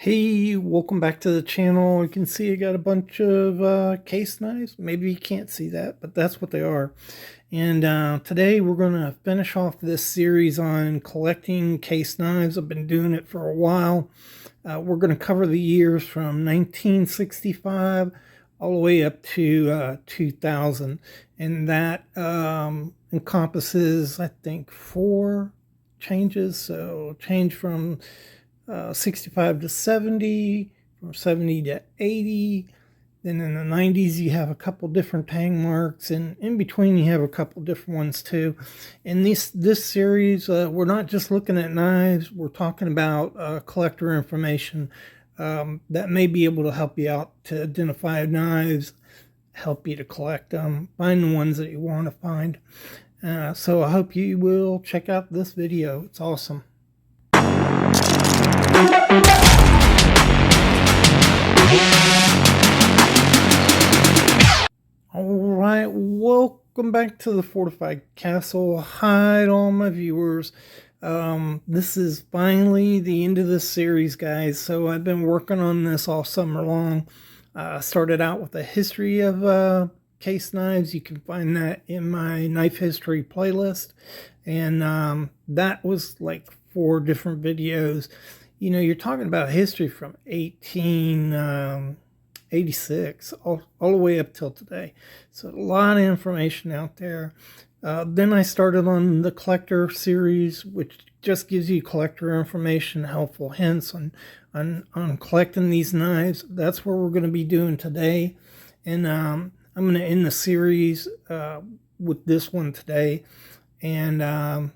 Hey, welcome back to the channel. You can see I got a bunch of case knives. Maybe you can't see that, but that's what they are. And today we're going to finish off this series on collecting case knives. I've been doing it for a while. We're going to cover the years from 1965 all the way up to 2000. And that encompasses, I think, 4 changes. So change from 65 to 70, from 70 to 80. Then in the 90s, you have a couple different tang marks, and in between, you have a couple different ones too. In this series, we're not just looking at knives, we're talking about collector information that may be able to help you out to identify knives, help you to collect them, find the ones that you want to find. So I hope you will check out this video. It's awesome. All right, welcome back to the Fortified Castle. Hi to all my viewers. This is finally the end of this series, guys. So I've been working on this all summer long. Started out with a history of case knives. You can find that in my knife history playlist. And that was like 4 different videos. You know, you're talking about history from 1886 all the way up till today. So a lot of information out there. Then I started on the collector series, which just gives you collector information, helpful hints on collecting these knives. That's what we're going to be doing today. And I'm going to end the series with this one today. And I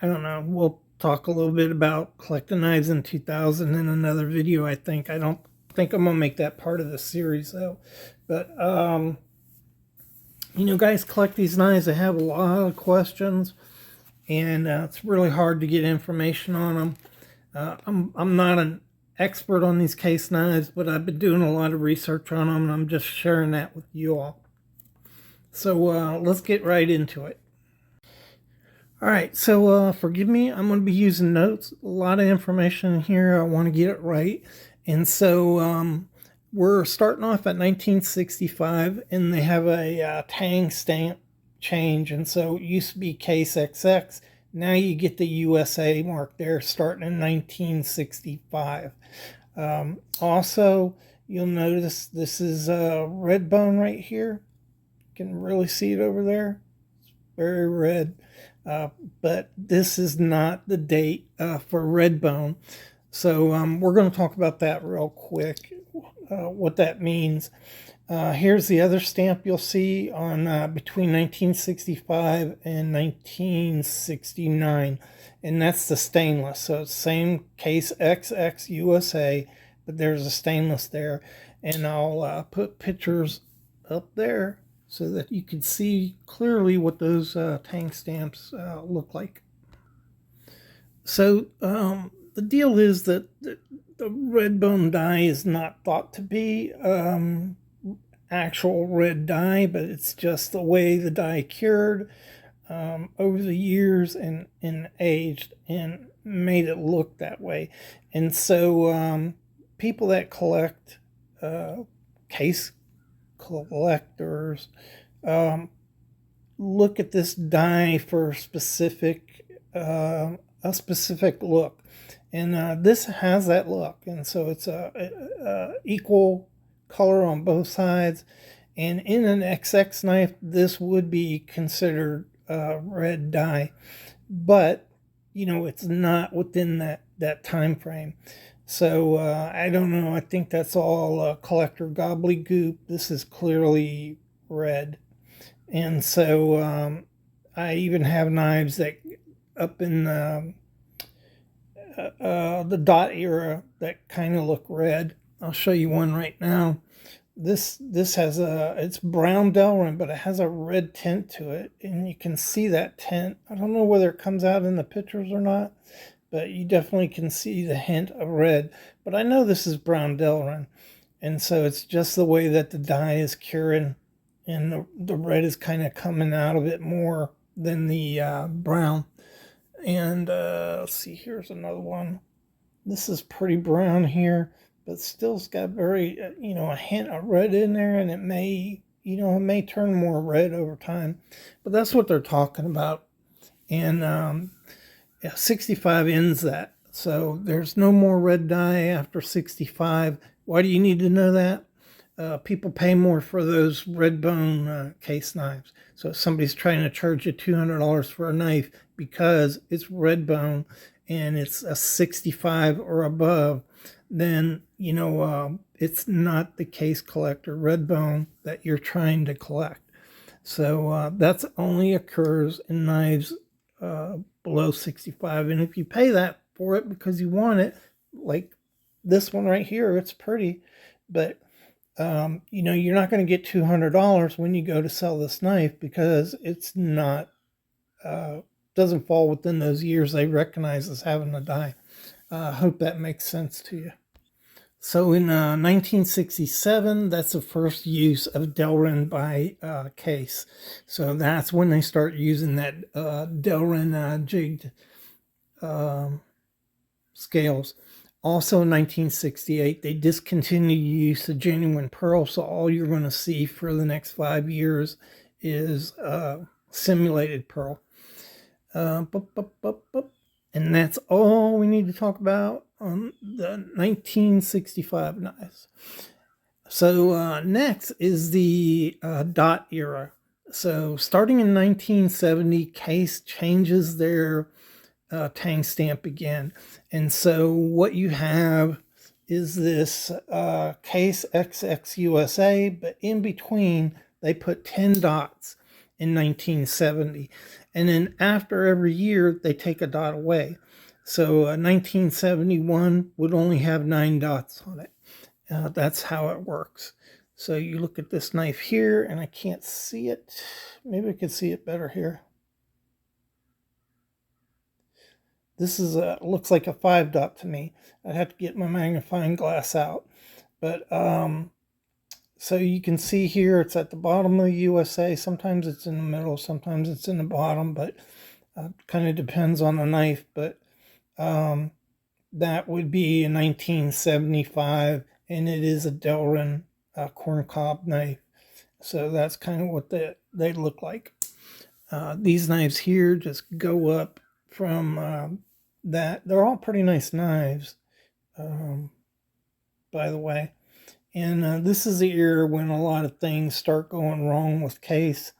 don't know, we'll talk a little bit about collecting knives in 2000 in another video, I think. I don't think I'm gonna make that part of the series though. But you know, guys collect these knives. I have a lot of questions, and it's really hard to get information on them. I'm not an expert on these case knives, but I've been doing a lot of research on them, and I'm just sharing that with you all. So let's get right into it. All right, so forgive me, I'm going to be using notes. A lot of information here. I want to get it right. And so we're starting off at 1965, and they have a tang stamp change. And so it used to be case XX. Now you get the USA mark there starting in 1965. Also, you'll notice this is red bone right here. You can really see it over there. It's very red. But this is not the date for red bone. So we're going to talk about that real quick, what that means. Here's the other stamp you'll see on between 1965 and 1969, and that's the stainless. So it's same case XX USA, but there's a stainless there, and I'll put pictures up there so that you can see clearly what those tang stamps look like. So the deal is that the red bone dye is not thought to be actual red dye, but it's just the way the dye cured over the years and aged and made it look that way. And so people that collect case collectors look at this dye for a specific look, and this has that look, and so it's a equal color on both sides. And in an XX knife, this would be considered red dye, but you know, it's not within that time frame. So I don't know. I think that's all collector gobbledygook. This is clearly red. And so I even have knives that up in the dot era that kind of look red. I'll show you one right now. This has it's brown Delrin, but it has a red tint to it, and you can see that tint. I don't know whether it comes out in the pictures or not, but you definitely can see the hint of red. But I know this is brown Delrin, and so it's just the way that the dye is curing, and the red is kind of coming out of it more than the brown. And let's see, here's another one. This is pretty brown here, but still's got very, a hint of red in there, and it may turn more red over time. But that's what they're talking about. And yeah, 65 ends that. So there's no more red dye after 65. Why do you need to know that? People pay more for those red bone case knives. So if somebody's trying to charge you $200 for a knife because it's red bone and it's a 65 or above, then it's not the case collector red bone that you're trying to collect. So that's only occurs in knives below 65. And if you pay that for it because you want it, like this one right here, it's pretty, but you're not going to get $200 when you go to sell this knife because it's not, doesn't fall within those years they recognize as having a dye. I hope that makes sense to you. So in 1967, that's the first use of Delrin by Case. So that's when they start using that Delrin jigged scales. Also in 1968, they discontinued use of genuine pearl, so all you're going to see for the next 5 years is simulated pearl. And that's all we need to talk about on the 1965 knives. So next is the dot era. So starting in 1970, Case changes their tang stamp again. And so what you have is this Case XX USA, but in between they put 10 dots in 1970. And then after every year, they take a dot away. So 1971 would only have 9 dots on it. That's how it works. So you look at this knife here, and I can't see it. Maybe I could see it better here. This is looks like a 5 dot to me. I'd have to get my magnifying glass out. But so you can see here, it's at the bottom of the USA. Sometimes it's in the middle, sometimes it's in the bottom, but kind of depends on the knife. But that would be in 1975, and it is a Delrin corncob knife. So that's kind of what they look like. These knives here just go up from that. They're all pretty nice knives, by the way. And this is the era when a lot of things start going wrong with Case.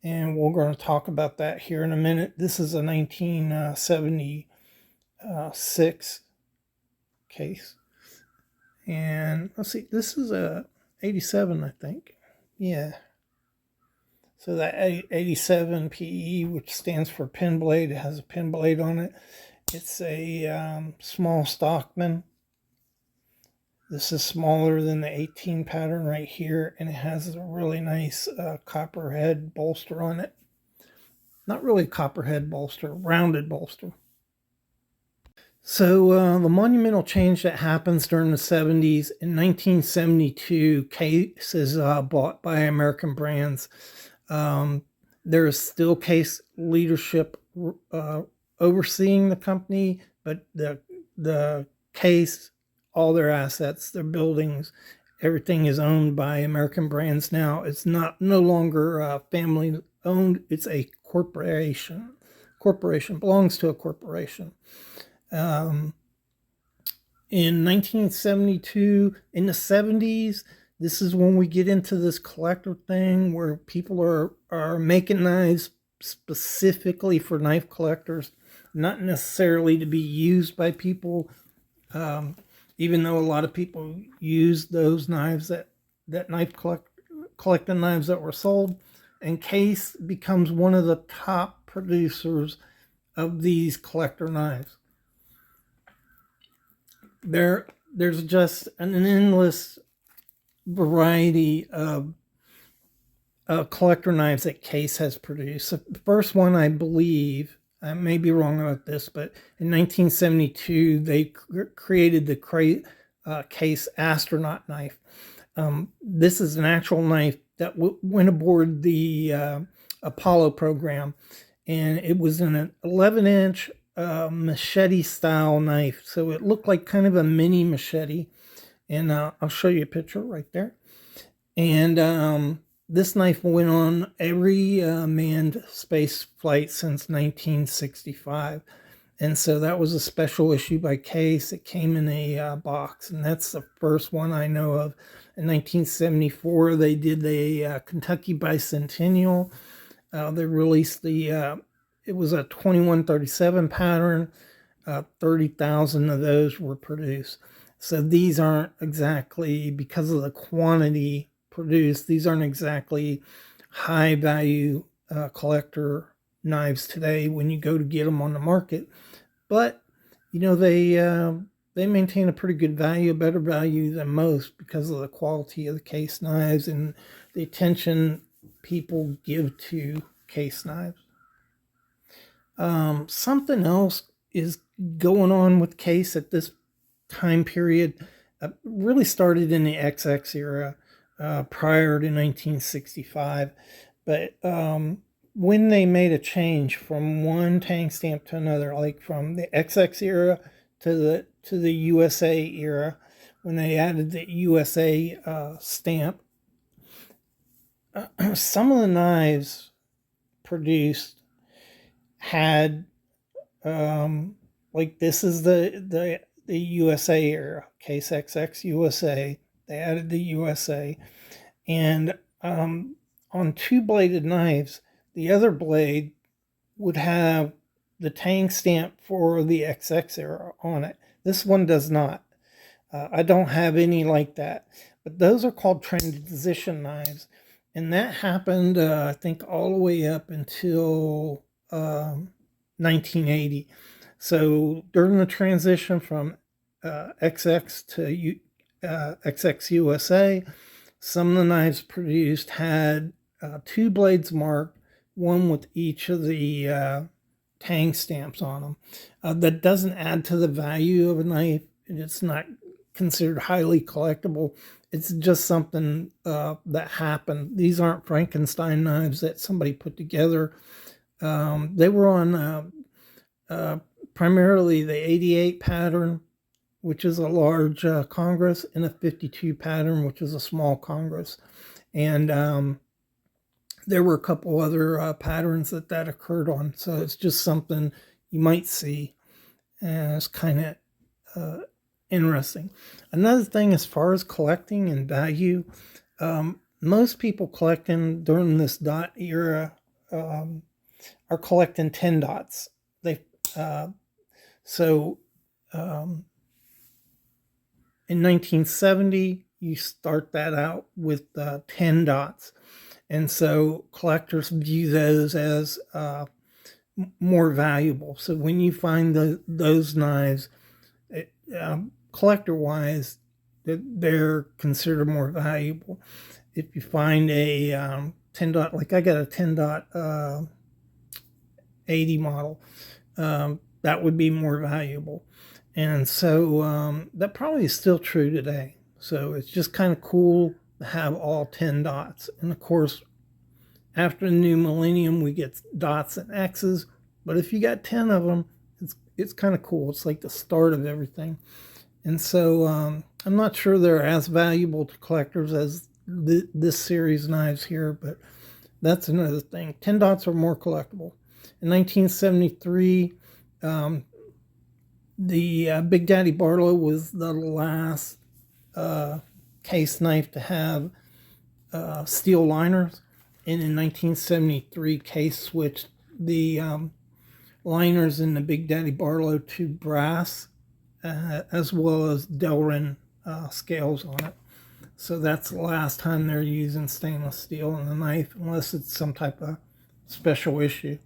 And we're going to talk about that here in a minute. This is a 1976 Case. And let's see, this is a 87, I think. Yeah. So that 87 PE, which stands for pin blade, it has a pin blade on it. It's a small Stockman. This is smaller than the 18 pattern right here, and it has a really nice copperhead bolster on it. Not really copperhead bolster, rounded bolster. So the monumental change that happens during the 70s, in 1972, Case is bought by American Brands. There is still Case leadership overseeing the company, but the Case, all their assets, their buildings, everything is owned by American Brands now. It's no longer family owned. It's a corporation. Corporation belongs to a corporation. In 1972, in the 70s, this is when we get into this collector thing where people are making knives specifically for knife collectors, not necessarily to be used by people, even though a lot of people use those knives, that knife collecting knives that were sold. And Case becomes one of the top producers of these collector knives. There's just an endless variety of collector knives that Case has produced. The first one, I believe, I may be wrong about this, but in 1972 they created the Case astronaut knife. This is an actual knife that went aboard the Apollo program, and it was an 11-inch machete style knife. So it looked like kind of a mini machete. And I'll show you a picture right there. And this knife went on every manned space flight since 1965. And so that was a special issue by Case. It came in a box, and that's the first one I know of. In 1974, they did the Kentucky Bicentennial. They released it was a 2137 pattern. 30,000 of those were produced. So these aren't exactly, because of the quantity produced, these aren't exactly high value collector knives today when you go to get them on the market. But they maintain a pretty good value, a better value than most, because of the quality of the case knives and the attention people give to case knives. Something else is going on with case at this time period. Really started in the XX era, prior to 1965, but when they made a change from one tank stamp to another, like from the XX era to the USA era, when they added the USA stamp, some of the knives produced had like this is the USA era, case XX USA. They added the USA, and on two-bladed knives, the other blade would have the tang stamp for the XX era on it. This one does not. I don't have any like that, but those are called transition knives, and that happened, I think, all the way up until 1980. So during the transition from XX to XX USA, some of the knives produced had two blades marked, one with each of the tang stamps on them. That doesn't add to the value of a knife. It's not considered highly collectible. It's just something that happened. These aren't Frankenstein knives that somebody put together. They were on primarily the 88 pattern, which is a large Congress, and a 52 pattern, which is a small Congress. And there were a couple other patterns that occurred on. So it's just something you might see. And it's kind of interesting. Another thing, as far as collecting and value, most people collecting during this dot era are collecting 10 dots. In 1970, you start that out with 10 dots. And so collectors view those as more valuable. So when you find those knives, collector-wise, they're considered more valuable. If you find a 10 dot, like I got a 10 dot 80 model, that would be more valuable. And so that probably is still true today. So it's just kind of cool to have all 10 dots. And of course, after the new millennium, we get dots and X's. But if you got 10 of them, it's kind of cool. It's like the start of everything. And so I'm not sure they're as valuable to collectors as this series knives here, but that's another thing. 10 dots are more collectible. In 1973, the Big Daddy Barlow was the last case knife to have steel liners. And in 1973, Case switched the liners in the Big Daddy Barlow to brass, as well as Delrin scales on it. So that's the last time they're using stainless steel in the knife, unless it's some type of special issue.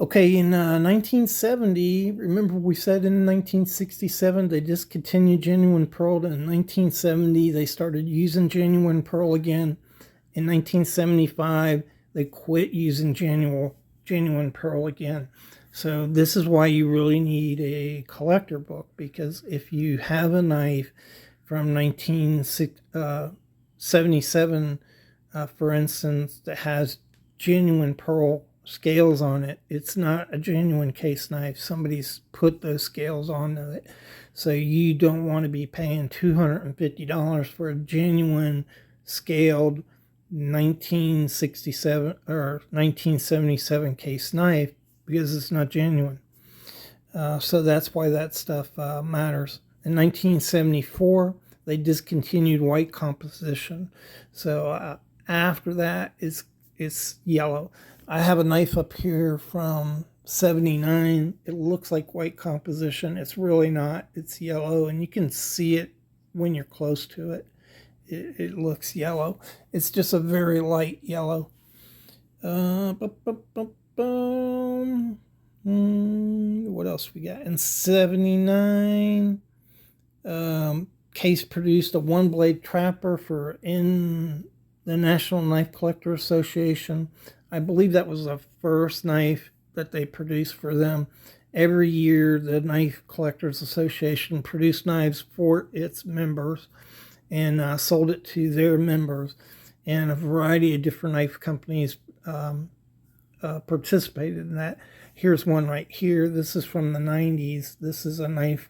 Okay, in 1970, remember we said in 1967 they discontinued genuine pearl. In 1970, they started using genuine pearl again. In 1975, they quit using genuine pearl again. So this is why you really need a collector book, because if you have a knife from 1977, for instance, that has genuine pearl scales on it. It's not a genuine case knife. Somebody's put those scales onto it. So you don't want to be paying $250 for a genuine scaled 1967 or 1977 case knife, because it's not genuine. So that's why that stuff matters. In 1974, they discontinued white composition. So after that, it's yellow. I have a knife up here from 79. It looks like white composition. It's really not. It's yellow, and you can see it when you're close to it. It looks yellow. It's just a very light yellow. What else we got? In 79, Case produced a one-blade trapper in the National Knife Collector Association. I believe that was the first knife that they produced for them. Every year, the Knife Collectors Association produced knives for its members and sold it to their members. And a variety of different knife companies participated in that. Here's one right here. This is from the 90s. This is a Knife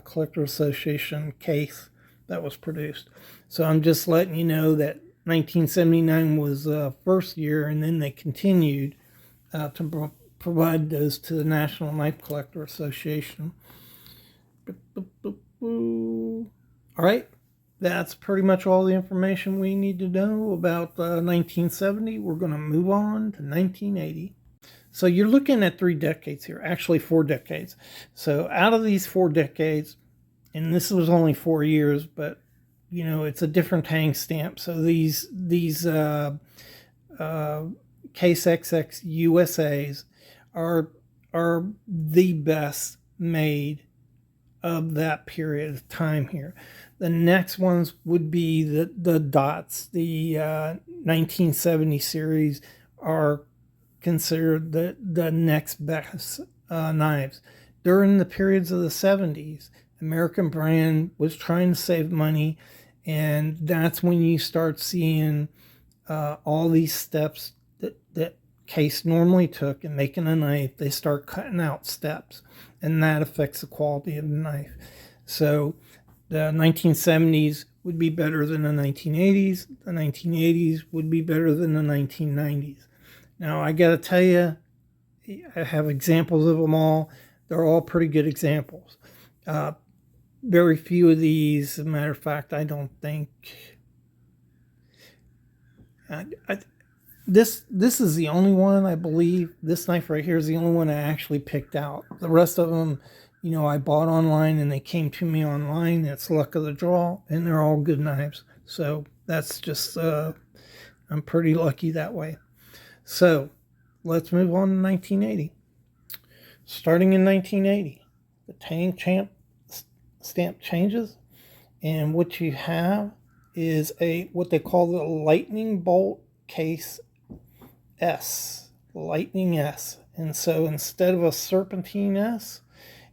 Collector Association case that was produced. So I'm just letting you know that 1979 was the first year, and then they continued to provide those to the National Knife Collector Association. All right, that's pretty much all the information we need to know about 1970. We're going to move on to 1980. So you're looking at 3 decades here, actually 4 decades. So out of these 4 decades, and this was only 4 years, but you know, it's a different hang stamp. So these Case XX USAs are the best made of that period of time here. The next ones would be the dots. The 1970 series are considered the next best knives. During the periods of the 70s, American brand was trying to save money, and that's when you start seeing all these steps that Case normally took in making a knife. They start cutting out steps, and that affects the quality of the knife. So the 1970s would be better than the 1980s. The 1980s would be better than the 1990s. Now, I got to tell you, I have examples of them all. They're all pretty good examples. Very few of these, as a matter of fact, I don't think... This is the only one, I believe. This knife right here is the only one I actually picked out. The rest of them, you know, I bought online, and they came to me online. It's luck of the draw, and they're all good knives. So that's just, I'm pretty lucky that way. So let's move on to 1980. Starting in 1980, the Tang stamp changes, and what you have is what they call the Lightning Bolt Case S, Lightning S. And so instead of a serpentine S,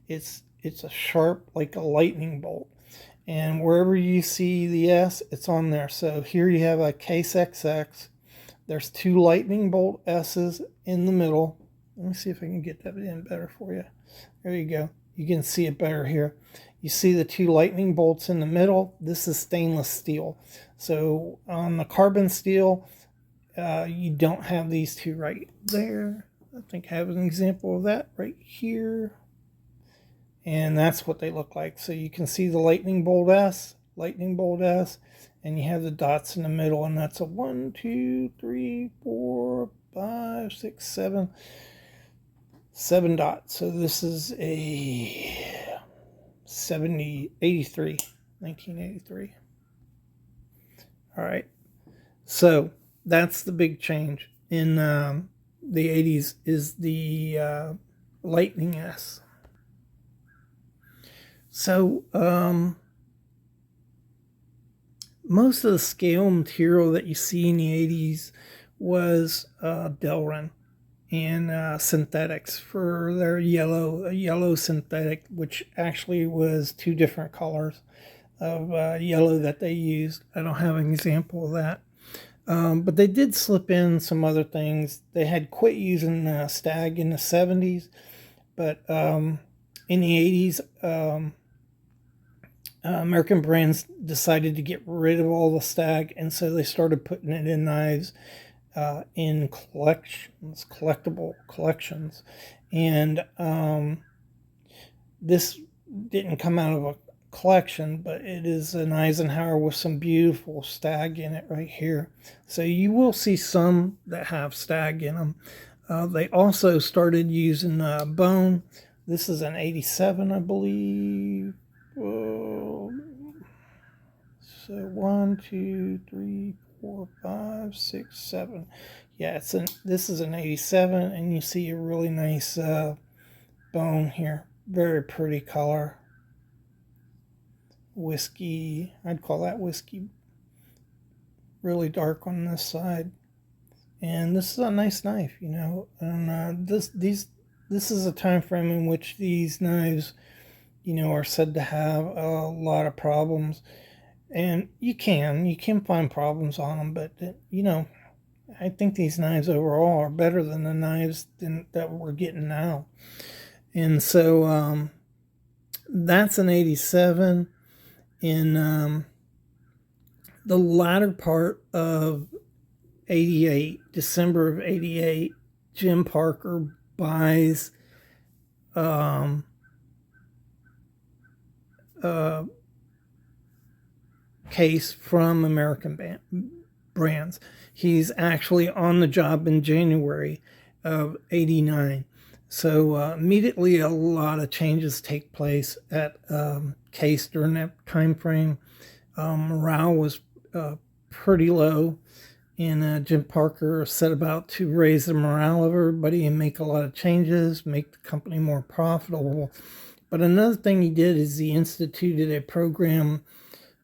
it's a sharp, like a lightning bolt. And wherever you see the S, it's on there. So here you have a Case XX. There's 2 lightning bolt S's in the middle. Let me see if I can get that in better for you. There you go. You can see it better here. You see the 2 lightning bolts in the middle. This is stainless steel. So on the carbon steel, you don't have these 2 right there. I think I have an example of that right here. And that's what they look like. So you can see the lightning bolt S, and you have the dots in the middle, and that's a 1, 2, 3, 4, 5, 6, 7 dots. So this is a 1983. All right. So that's the big change in the 80s, is the Lightning S. So most of the scale material that you see in the 80s was Delrin and synthetics for their yellow synthetic, which actually was 2 different colors of yellow that they used. I don't have an example of that. But they did slip in some other things. They had quit using stag in the 70s, but in the 80s, American brands decided to get rid of all the stag, and so they started putting it in knives in collectible collections. And this didn't come out of a collection, but it is an Eisenhower with some beautiful stag in it right here. So you will see some that have stag in them. They also started using bone. This is an 87, I believe. So 1, 2, 3, 4, 5, 6, 7. Yeah, this is an 87, and you see a really nice bone here. Very pretty color. Whiskey, I'd call that whiskey. Really dark on this side. And this is a nice knife, you know. And this is a time frame in which these knives, you know, are said to have a lot of problems. And you can find problems on them, but you know, I think these knives overall are better than the knives that we're getting now. And so that's an 87. In the latter part of 88, December of 88, Jim Parker buys case from American brands. He's actually on the job in January of 89. So immediately a lot of changes take place at Case during that time frame. Morale was pretty low, and Jim Parker set about to raise the morale of everybody and make a lot of changes, make the company more profitable. But another thing he did is he instituted a program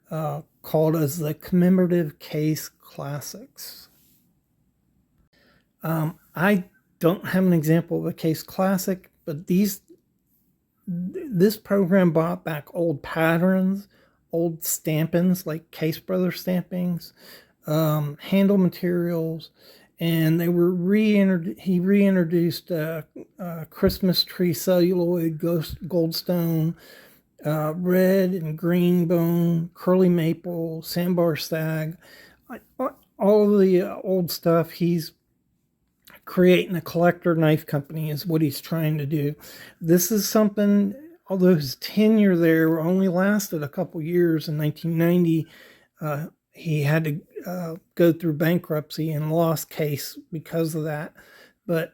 called as the Commemorative Case Classics. I don't have an example of a case classic, but this program brought back old patterns, old stampings like Case Brothers stampings, handle materials, and they were he reintroduced Christmas tree celluloid, goldstone, red and green bone, curly maple, sandbar stag, all of the old stuff. He's creating a collector knife company is what he's trying to do. This is something, although his tenure there only lasted a couple years. In 1990, he had to go through bankruptcy and lost Case because of that. But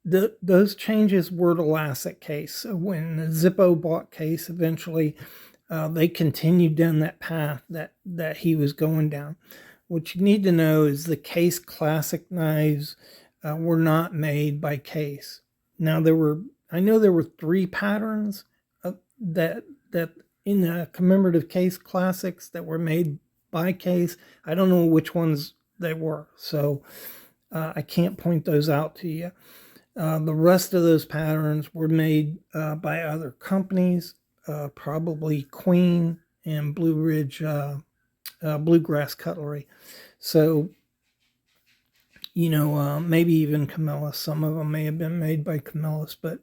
those changes were to last at Case. So when Zippo bought Case, eventually they continued down that path that he was going down. What you need to know is the Case Classic knives were not made by Case. Now I know there were 3 patterns that in the commemorative Case Classics that were made by Case. I don't know which ones they were, so I can't point those out to you. The rest of those patterns were made by other companies, probably Queen and Blue Ridge Bluegrass Cutlery. So, you know, maybe even Camillus. Some of them may have been made by Camillus, but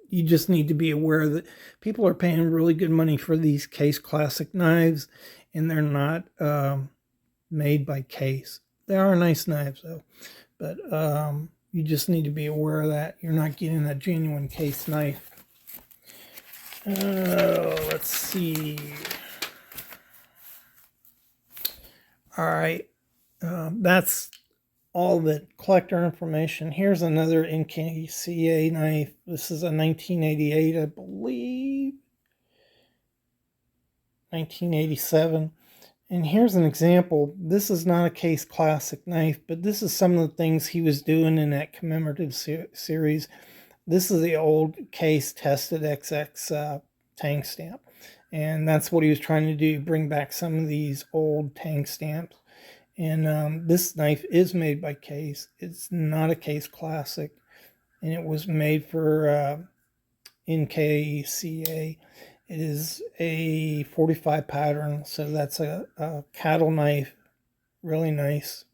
you just need to be aware that people are paying really good money for these Case Classic knives, and they're not made by Case. They are nice knives, though, but you just need to be aware of that. You're not getting a genuine Case knife. Let's see. All right, that's all the collector information. Here's another NKCA knife. This is a 1988, I believe. 1987. And here's an example. This is not a Case Classic knife, but this is some of the things he was doing in that commemorative series. This is the old Case Tested XX tang stamp. And that's what he was trying to do, bring back some of these old tang stamps. And this knife is made by Case. It's not a Case Classic. And it was made for NKCA. It is a 45 pattern, so that's a cattle knife. Really nice.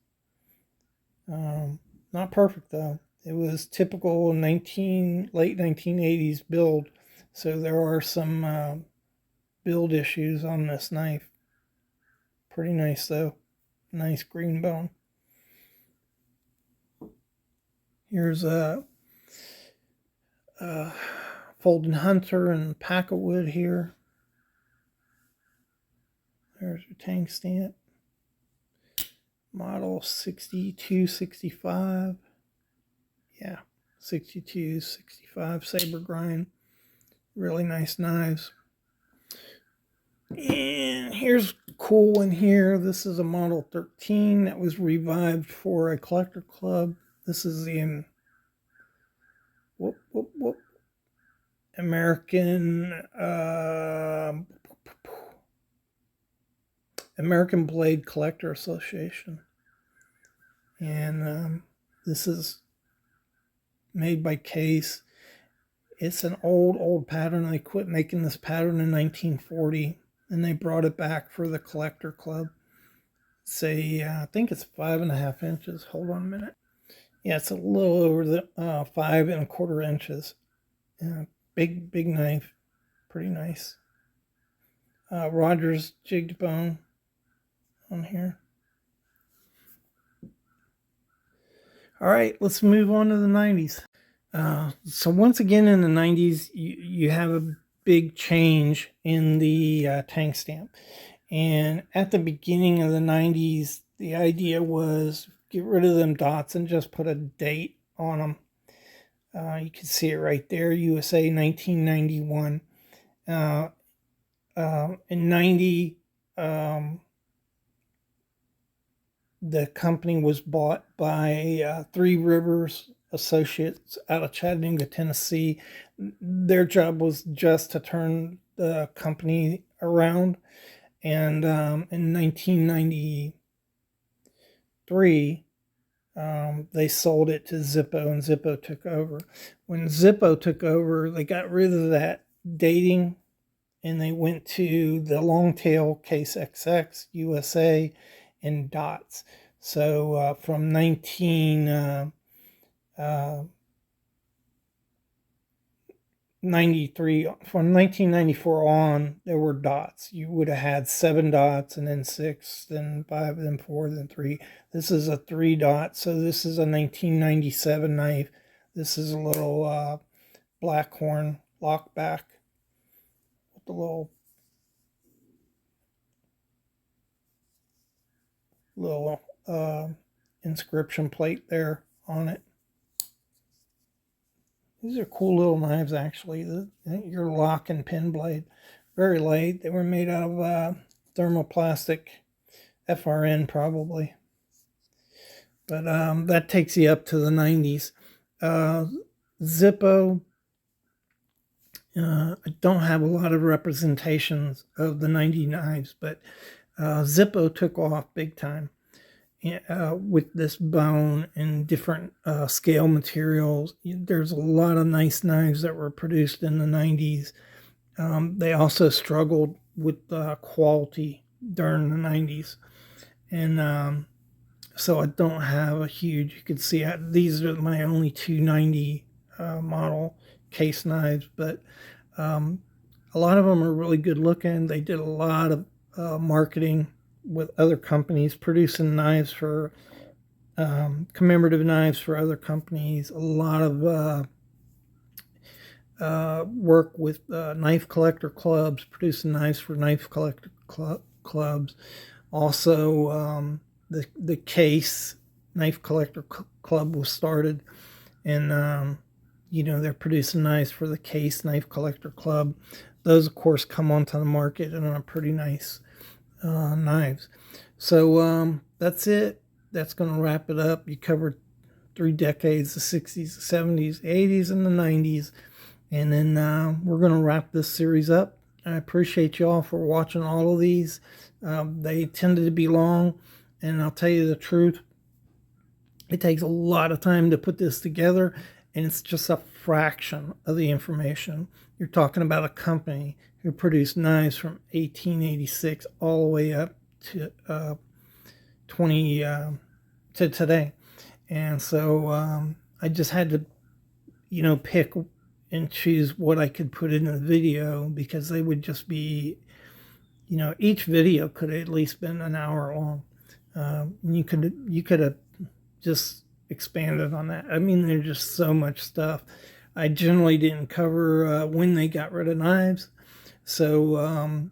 Not perfect though. It was typical late 1980s build, so there are some build issues on this knife. Pretty nice though. Nice green bone. Here's a folding hunter and pack of wood here. There's your tank stamp. Model 6265. Yeah, 6265 saber grind. Really nice knives. And here's a cool one here. This is a Model 13 that was revived for a collector club. This is the American Blade Collector Association. And this is made by Case. It's an old pattern. They quit making this pattern in 1940, and they brought it back for the collector club. I think it's 5.5 inches. Hold on a minute. Yeah, it's a little over the 5.25 inches. Big knife. Pretty nice. Rogers jigged bone on here. All right, let's move on to the 90s. So once again in the 90s, you have a big change in the tank stamp. And at the beginning of the 90s, the idea was get rid of them dots and just put a date on them. You can see it right there, USA 1991. In 90, the company was bought by Three Rivers Associates out of Chattanooga, Tennessee. Their job was just to turn the company around. And in 1993, they sold it to Zippo, and Zippo took over. When Zippo took over, they got rid of that dating, and they went to the long tail Case XX, USA, and dots. So from 1994 on, there were dots. You would have had 7 dots, and then 6, then 5, then 4, then 3. This is a 3 dot, so this is a 1997 knife. This is a little Blackhorn lockback with the little inscription plate there on it. These are cool little knives, actually. Your lock and pin blade. Very light. They were made out of thermoplastic, FRN probably. But that takes you up to the 90s. Zippo. I don't have a lot of representations of the 90 knives, but Zippo took off big time with this bone and different scale materials. There's a lot of nice knives that were produced in the 90s. They also struggled with quality during the 90s. And so I don't have a huge, you can see these are my only 290 model Case knives, but a lot of them are really good looking. They did a lot of marketing with other companies, producing knives for commemorative knives for other companies. A lot of work with knife collector clubs, producing knives for knife collector clubs. Also, the Case Knife Collector Club was started, and they're producing knives for the Case Knife Collector Club. Those, of course, come onto the market and are pretty nice knives. So that's it. That's going to wrap it up. You covered 3 decades, the 60s, the 70s, 80s, and the 90s. And then we're going to wrap this series up. I appreciate you all for watching all of these. They tended to be long, and I'll tell you the truth, it takes a lot of time to put this together, and it's just a fraction of the information. You're talking about a company who produced knives from 1886 all the way up to 20 to today. And so I just had to, pick and choose what I could put in the video, because they would just be, each video could have at least been an hour long. You could have just expanded on that. I mean, there's just so much stuff. I generally didn't cover when they got rid of knives. So,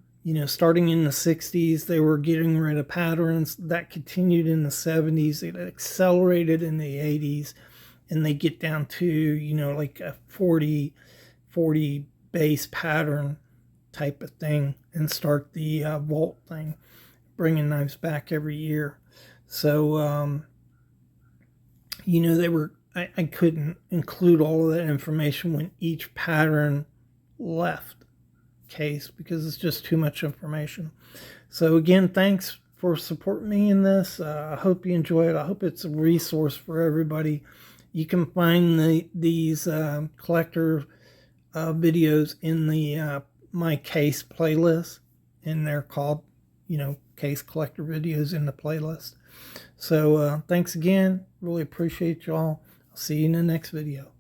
starting in the 60s, they were getting rid of patterns. That continued in the 70s. It accelerated in the 80s. And they get down to, like a 40 base pattern type of thing, and start the vault thing, bringing knives back every year. So, they were, I couldn't include all of that information when each pattern left case, because it's just too much information. So again, thanks for supporting me in this. I hope you enjoy it. I hope it's a resource for everybody. You can find these collector videos in the my case playlist, and they're called, case collector videos in the playlist. So thanks again. Really appreciate y'all. I'll see you in the next video.